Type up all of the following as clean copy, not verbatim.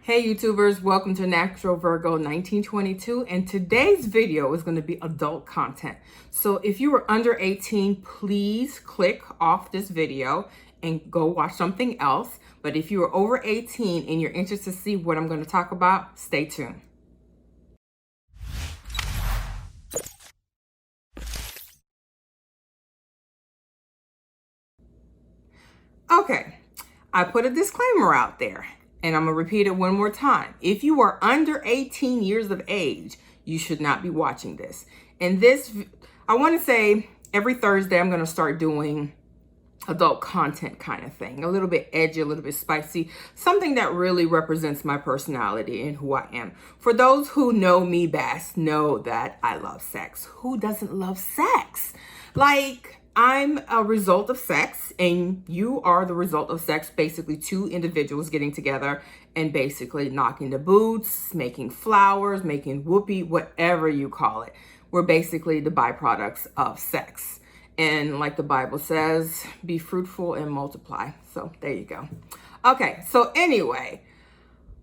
Hey YouTubers, welcome to Natural Virgo 1922, and today's video is going to be adult content. So if you are under 18, please click off this video and go watch something else. But if you are over 18 and you're interested to see what I'm going to talk about, stay tuned. Okay, I put a disclaimer out there. And I'm gonna repeat it one more time. If you are under 18 years of age, you should not be watching this. And this, I wanna say every Thursday, I'm gonna start doing adult content kind of thing. A little bit edgy, a little bit spicy, something that really represents my personality and who I am. For those who know me best, know that I love sex. Who doesn't love sex? Like, I'm a result of sex and you are the result of sex. Basically two individuals getting together and basically knocking the boots, making flowers, making whoopee, whatever you call it. We're basically the byproducts of sex. And like the Bible says, be fruitful and multiply. So there you go. Okay, so anyway,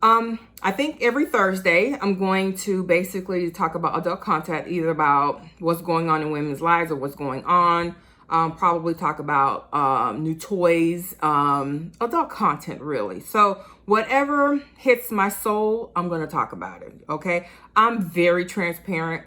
I think every Thursday I'm going to basically talk about adult content, either about what's going on in women's lives or what's going on. Probably talk about new toys, adult content really. So whatever hits my soul, I'm going to talk about it. Okay. I'm very transparent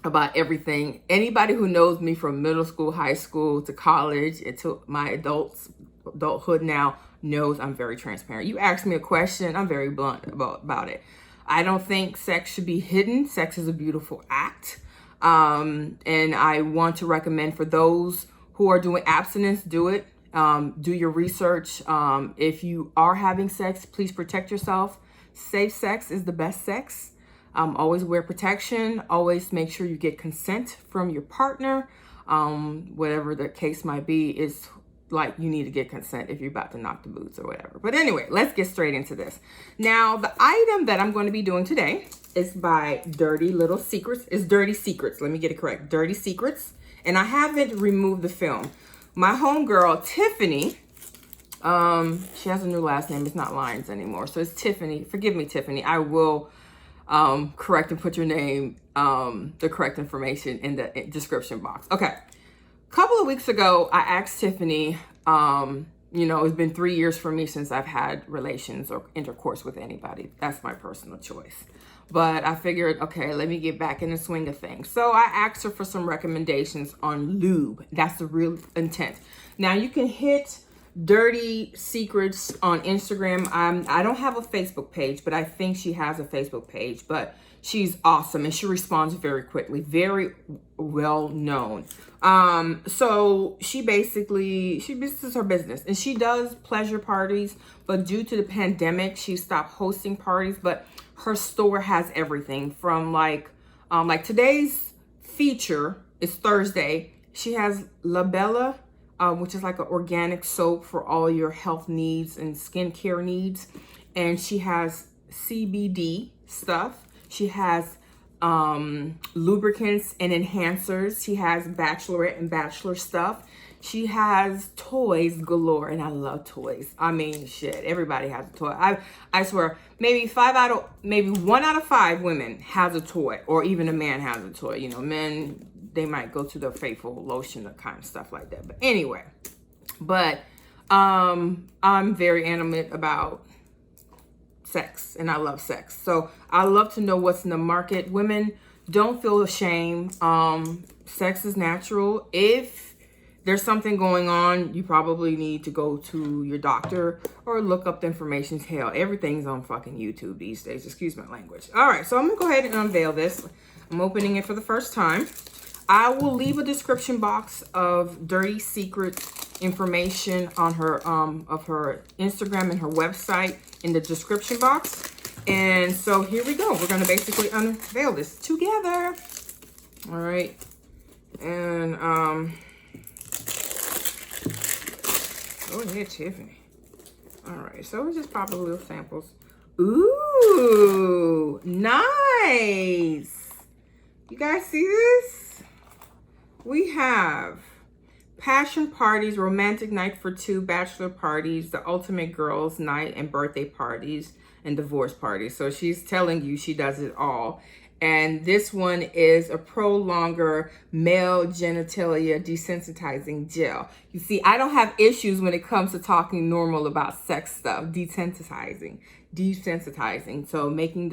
about everything. Anybody who knows me from middle school, high school to college and to my adulthood now knows I'm very transparent. You ask me a question, I'm very blunt about it. I don't think sex should be hidden. Sex is a beautiful act. And I want to recommend for those who are doing abstinence, do it. Do your research. If you are having sex, please protect yourself. Safe sex is the best sex. Always wear protection. Always make sure you get consent from your partner. Whatever the case might be, is like you need to get consent if you're about to knock the boots or whatever. But anyway, let's get straight into this. Now, the item that I'm going to be doing today is by Dirty Little Secrets. It's Dirty Secrets. Let me get it correct. Dirty Secrets. And I haven't removed the film. My homegirl, Tiffany, she has a new last name. It's not Lyons anymore. So it's Tiffany. Forgive me, Tiffany. I will correct and put your name, the correct information in the description box. Okay. A couple of weeks ago, I asked Tiffany, it's been 3 years for me since I've had relations or intercourse with anybody. That's my personal choice. But I figured, okay, let me get back in the swing of things. So I asked her for some recommendations on lube. That's the real intent. Now you can hit Dirty Secrets on Instagram. I don't have a Facebook page, but I think she has a Facebook page. But she's awesome and she responds very quickly, very well known. So this is her business and she does pleasure parties, but due to the pandemic, she stopped hosting parties, but her store has everything from like today's feature is Thursday. She has La Bella, which is like an organic soap for all your health needs and skincare needs. And she has CBD stuff. She has lubricants and enhancers. She has Bachelorette and Bachelor stuff. She has toys galore, and I love toys. I mean, shit, everybody has a toy. I swear, maybe 1 out of 5 women has a toy, or even a man has a toy. You know, men, they might go to the faithful lotion or kind of stuff like that. But anyway, I'm very animate about sex and I love sex. So I love to know what's in the market. Women, don't feel ashamed. Sex is natural. If there's something going on, you probably need to go to your doctor or look up the information. Hell, everything's on fucking YouTube these days. Excuse my language. All right, so I'm gonna go ahead and unveil this. I'm opening it for the first time. I will leave a description box of Dirty Secrets information on her of her Instagram and her website in the description box. And so here we go. We're gonna basically unveil this together. All right, and go ahead, Tiffany. All right, so we just pop a little samples. Ooh, nice. You guys see this? We have passion parties, romantic night for two, bachelor parties, the ultimate girls night, and birthday parties and divorce parties. So she's telling you she does it all. And this one is a Prolonger male genitalia desensitizing gel. You see, I don't have issues when it comes to talking normal about sex stuff. Desensitizing. So making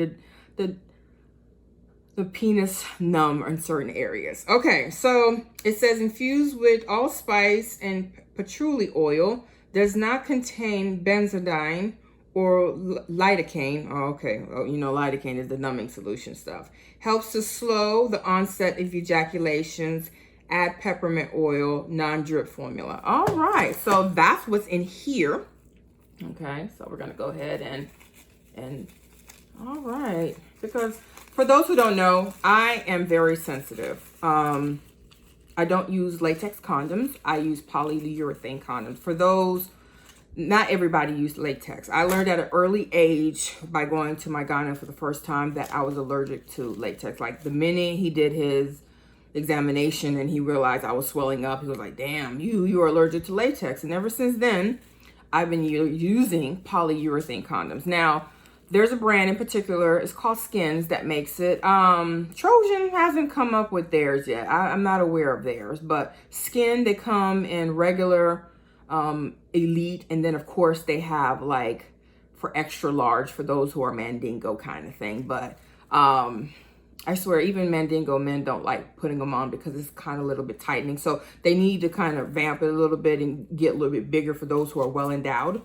the penis numb in certain areas. Okay, so it says infused with allspice and patchouli oil, does not contain benzodiazepine or lidocaine. Oh, okay. Oh, you know, lidocaine is the numbing solution stuff. Helps to slow the onset of ejaculations. Add peppermint oil, non-drip formula. All right, so that's what's in here. Okay, so we're gonna go ahead and all right, because for those who don't know, I am very sensitive. I don't use latex condoms. I use polyurethane condoms. For those, not everybody used latex. I learned at an early age by going to my gyno for the first time that I was allergic to latex. Like the minute he did his examination and he realized I was swelling up, he was like, damn, you're allergic to latex. And ever since then, I've been using polyurethane condoms. Now, there's a brand in particular, it's called Skyn, that makes it. Trojan hasn't come up with theirs yet. I'm not aware of theirs, but Skyn, they come in regular, elite, and then of course they have like for extra large for those who are mandingo kind of thing. But I swear even mandingo men don't like putting them on because it's kind of a little bit tightening. So they need to kind of vamp it a little bit and get a little bit bigger for those who are well endowed.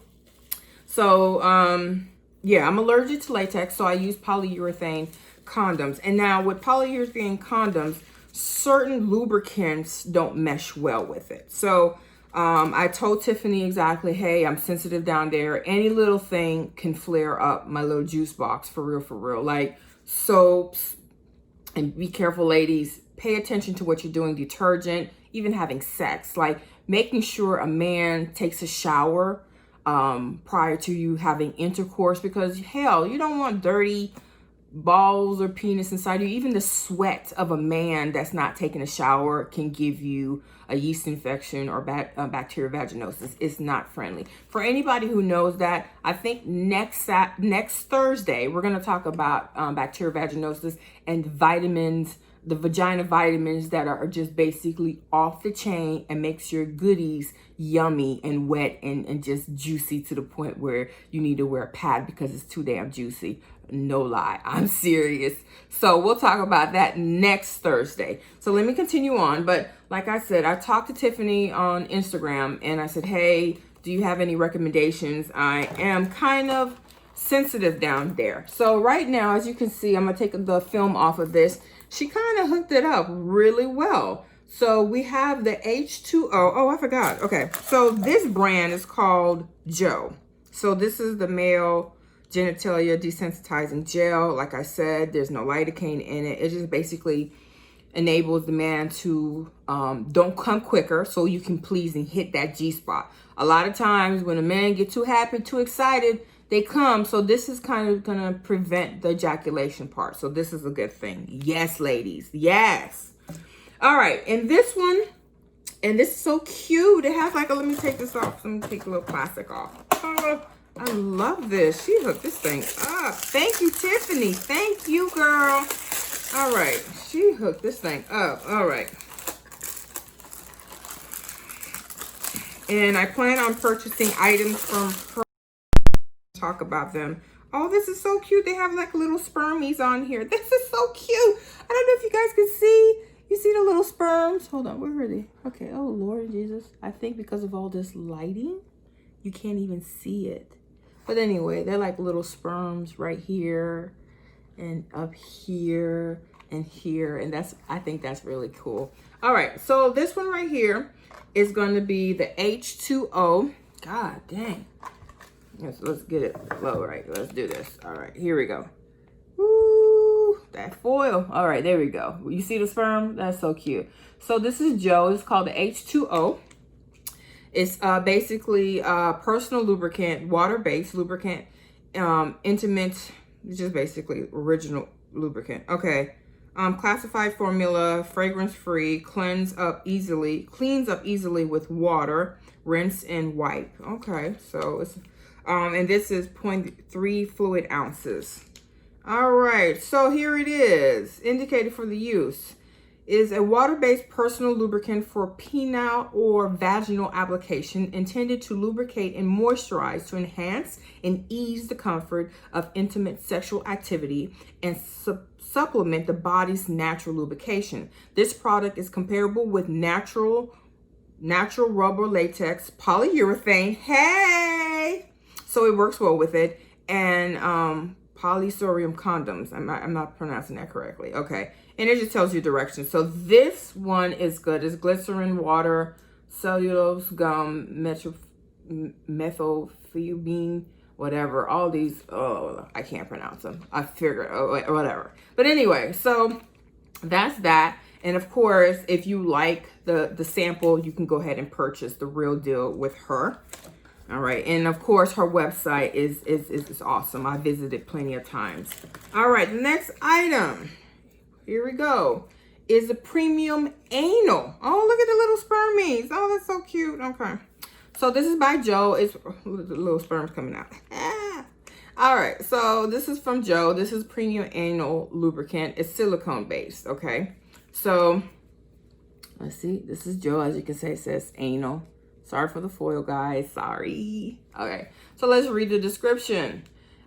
So yeah, I'm allergic to latex, so I use polyurethane condoms. And now with polyurethane condoms, certain lubricants don't mesh well with it. So I told Tiffany exactly, hey, I'm sensitive down there. Any little thing can flare up my little juice box, for real. Like soaps, and be careful, ladies. Pay attention to what you're doing, detergent, even having sex. Like making sure a man takes a shower prior to you having intercourse, because hell, you don't want dirty balls or penis inside you. Even the sweat of a man that's not taking a shower can give you a yeast infection or bacterial vaginosis. It's not friendly. For anybody who knows that, I think next Thursday, we're going to talk about bacterial vaginosis and vitamins, the vagina vitamins that are just basically off the chain and makes your goodies yummy and wet and just juicy to the point where you need to wear a pad because it's too damn juicy. No lie, I'm serious. So we'll talk about that next Thursday. So let me continue on. But like I said, I talked to Tiffany on Instagram and I said, hey, do you have any recommendations? I am kind of sensitive down there. So right now, as you can see, I'm gonna take the film off of this. She kind of hooked it up really well. So we have the H2O. Oh, I forgot. Okay, so this brand is called Joe. So this is the male genitalia desensitizing gel. Like I said, there's no lidocaine in it. It just basically enables the man to don't come quicker so you can please and hit that G-spot. A lot of times when a man get too happy, too excited, they come. So this is kind of gonna prevent the ejaculation part. So this is a good thing. Yes, ladies, yes. All right, and this one, and this is so cute. It has like a, let me take this off. Let me take a little plastic off. I love this. She hooked this thing up. Thank you, Tiffany. Thank you, girl. All right. She hooked this thing up. All right. And I plan on purchasing items from her. Talk about them. Oh, this is so cute. They have like little spermies on here. This is so cute. I don't know if you guys can see. You see the little sperms? Hold on. Where are they? Okay. Oh, Lord Jesus. I think because of all this lighting, you can't even see it. But anyway, they're like little sperms right here and up here and here. And that's, I think that's really cool. All right. So this one right here is going to be the H2O. God dang. Let's get it low, right? Let's do this. All right. Here we go. Woo, that foil. All right. There we go. You see the sperm? That's so cute. So this is Joe. It's called the H2O. It's basically personal lubricant, water-based lubricant, intimate, just basically original lubricant. Okay. Classified formula, fragrance free, cleans up easily with water, rinse and wipe. Okay, so it's and this is 0.3 fluid ounces. All right, so here it is. Indicated for the use is a water-based personal lubricant for penile or vaginal application, intended to lubricate and moisturize to enhance and ease the comfort of intimate sexual activity and supplement the body's natural lubrication. This product is comparable with natural rubber latex polyurethane. Hey! So it works well with it. And polyisoprene condoms. I'm not pronouncing that correctly. Okay. And it just tells you directions. So this one is good. It's glycerin, water, cellulose, gum, methylphenidine, whatever. All these, oh, I can't pronounce them. I figured, oh, whatever. But anyway, so that's that. And of course, if you like the sample, you can go ahead and purchase the real deal with her. All right, and of course, her website is awesome. I visited plenty of times. All right, the next item, here we go, is a premium anal. Oh, look at the little spermies. Oh, that's so cute. Okay, so this is by Joe. It's the little sperms coming out. All right, so this is from Joe. This is premium anal lubricant. It's silicone-based, okay? So let's see. This is Joe. As you can see, it says anal. Sorry for the foil, guys. Sorry. Okay, so let's read the description.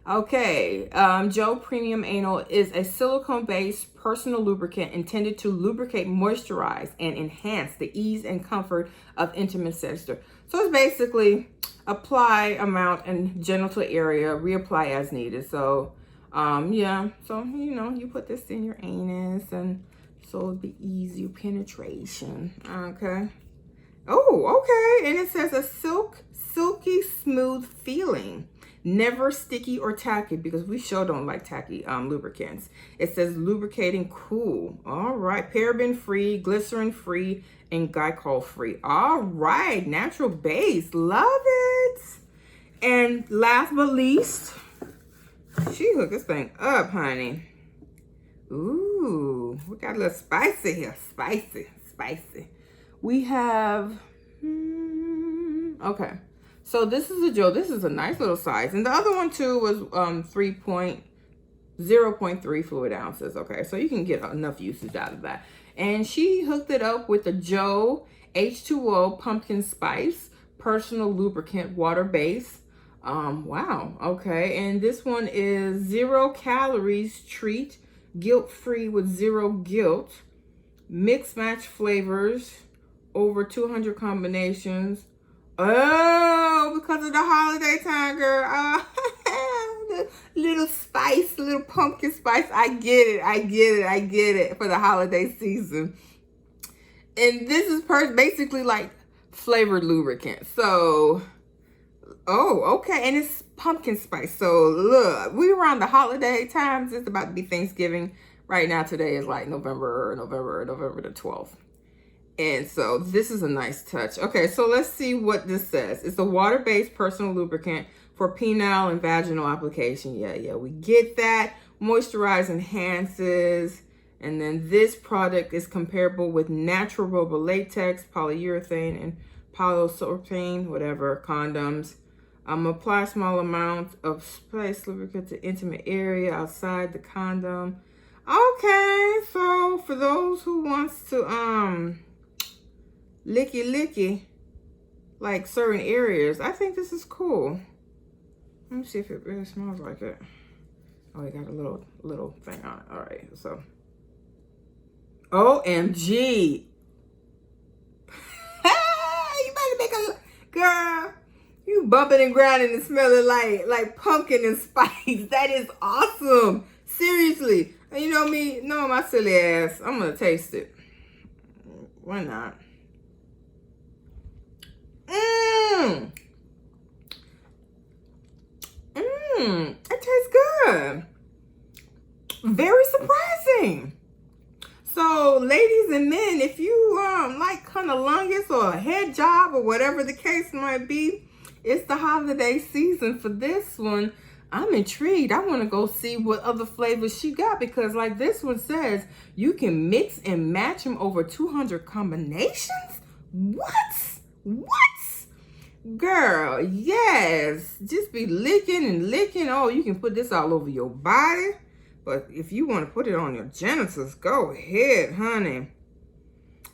Okay, Joe Premium Anal is a silicone-based personal lubricant intended to lubricate, moisturize, and enhance the ease and comfort of intimate sex. So it's basically apply amount in genital area, reapply as needed. So, yeah, so, you know, you put this in your anus and so it'll be easier penetration. Okay. Oh, okay. And it says a silky smooth feeling, never sticky or tacky, because we sure don't like tacky lubricants. It says lubricating cool. All right. Paraben free, glycerin free, and glycol free. All right. Natural base. Love it. And last but least, she hooked this thing up, honey. Ooh, we got a little spicy here. Spicy. We have, okay. So this is a Joe. This is a nice little size. And the other one too was 0.3 fluid ounces. Okay, so you can get enough usage out of that. And she hooked it up with the Joe H2O Pumpkin Spice Personal Lubricant Water Base. Wow, okay. And this one is 0 calories treat, guilt-free with 0 guilt, mix match flavors, over 200 combinations. Oh, because of the holiday time, girl. The little spice, little pumpkin spice. I get it for the holiday season. And this is basically like flavored lubricant. So, oh, okay. And it's pumpkin spice. So look, we around the holiday times. It's about to be Thanksgiving. Right now, today is like November the 12th. And so this is a nice touch. Okay, so let's see what this says. It's a water-based personal lubricant for penile and vaginal application. Yeah, we get that. Moisturize, enhances. And then this product is comparable with natural rubber latex, polyurethane, and polyisoprene, whatever, condoms. Apply small amounts of spice lubricant to intimate area outside the condom. Okay, so for those who wants to licky like certain areas, I think this is cool. Let me see if it really smells like it. Oh, it got a little thing on it. All right, so OMG. You better make a girl. You bumping and grinding and smelling like pumpkin and spice. That is awesome. Seriously. And you know me, no, my silly ass, I'm gonna taste it. Why not? It tastes good. Very surprising. So, ladies and men, if you like cunnilingus or a head job or whatever the case might be, it's the holiday season for this one. I'm intrigued. I want to go see what other flavors she got, because like this one says you can mix and match them over 200 combinations. What? Girl, yes. Just be licking and licking. Oh, you can put this all over your body. But if you want to put it on your genitals, go ahead, honey.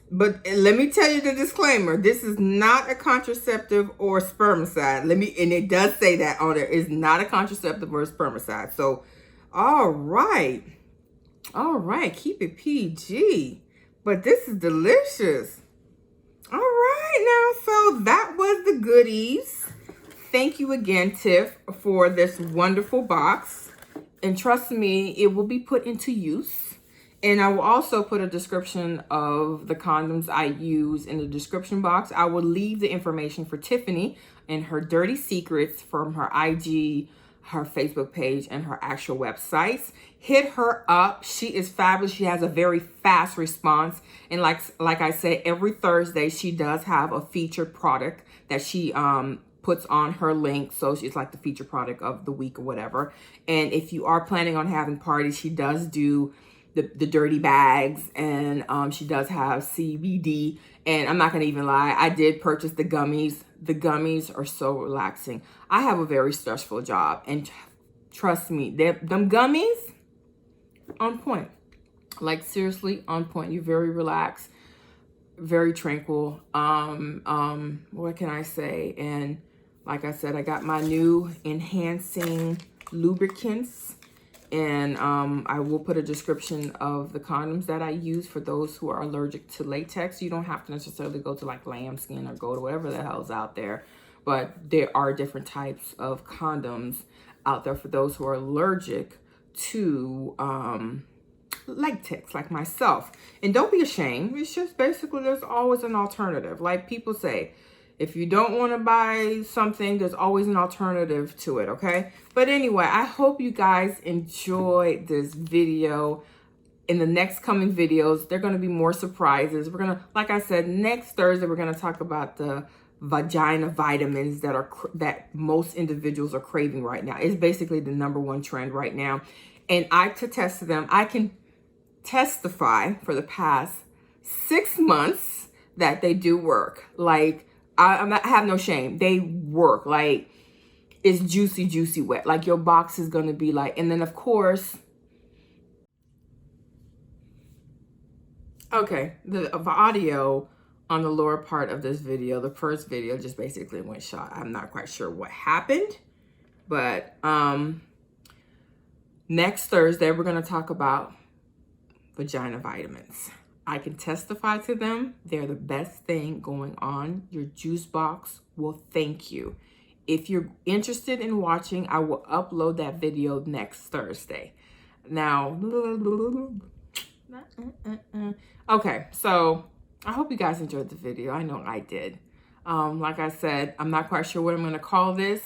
But let me tell you the disclaimer. This is not a contraceptive or spermicide. And it does say that on there. It's not a contraceptive or a spermicide. So, all right. Keep it PG. But this is delicious. All right, now, so that was the goodies. Thank you again, Tiff, for this wonderful box. And trust me, it will be put into use. And I will also put a description of the condoms I use in the description box. I will leave the information for Tiffany and her dirty secrets from her IG, her Facebook page, and her actual websites. Hit her up. She is fabulous. She has a very fast response. And like I said, every Thursday, she does have a featured product that she puts on her link. So she's like the featured product of the week or whatever. And if you are planning on having parties, she does do the dirty bags, and she does have CBD. And I'm not gonna even lie, I did purchase the gummies. The gummies are so relaxing. I have a very stressful job, and trust me, them gummies on point. Like seriously on point. You're very relaxed, very tranquil. What can I say? And like I said, I got my new enhancing lubricants. And I will put a description of the condoms that I use for those who are allergic to latex. You don't have to necessarily go to like lambskin or go to whatever the hell's out there. But there are different types of condoms out there for those who are allergic to latex, like myself. And don't be ashamed. It's just basically there's always an alternative. Like people say, if you don't want to buy something, there's always an alternative to it, okay? But anyway, I hope you guys enjoyed this video. In the next coming videos, there are going to be more surprises. We're going to, like I said, next Thursday, we're going to talk about the vagina vitamins that most individuals are craving right now. It's basically the #1 trend right now. And I can testify for the past 6 months that they do work. Like, I have no shame. They work. Like, it's juicy wet. Like, your box is going to be like, and then of course, okay, the audio on the lower part of this video, the first video just basically went shot. I'm not quite sure what happened, but next Thursday, we're going to talk about vagina vitamins. I can testify to them. They're the best thing going on. Your juice box will thank you. If you're interested in watching, I will upload that video next Thursday. Now, okay, so I hope you guys enjoyed the video. I know I did. Like I said, I'm not quite sure what I'm going to call this.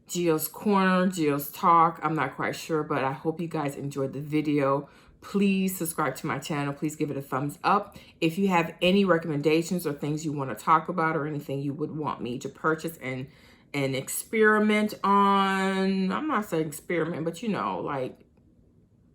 Gio's Corner, Gio's Talk. I'm not quite sure, but I hope you guys enjoyed the video. Please subscribe to my channel. Please give it a thumbs up. If you have any recommendations or things you want to talk about or anything you would want me to purchase and experiment on, I'm not saying experiment, but you know, like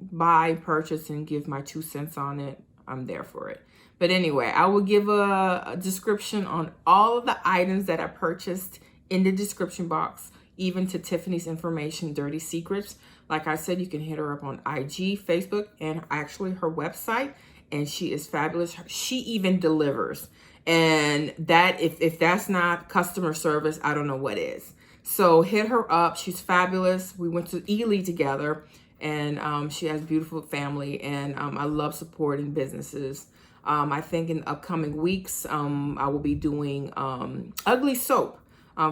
buy, purchase, and give my 2 cents on it, I'm there for it. But anyway, I will give a description on all of the items that I purchased in the description box, even to Tiffany's information, Dirty Secrets. Like I said, you can hit her up on IG, Facebook, and actually her website. And she is fabulous. She even delivers. And that, if that's not customer service, I don't know what is. So hit her up. She's fabulous. We went to Ely together. And she has a beautiful family. And I love supporting businesses. I think in upcoming weeks, I will be doing Ugly Soap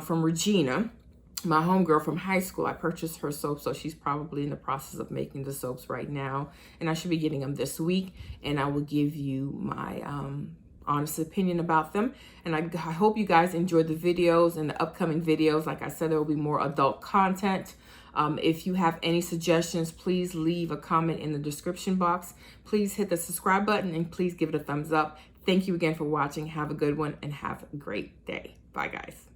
from Regina. My homegirl from high school. I purchased her soap, so she's probably in the process of making the soaps right now. And I should be getting them this week. And I will give you my honest opinion about them. And I hope you guys enjoyed the videos and the upcoming videos. Like I said, there will be more adult content. If you have any suggestions, please leave a comment in the description box. Please hit the subscribe button and please give it a thumbs up. Thank you again for watching. Have a good one and have a great day. Bye, guys.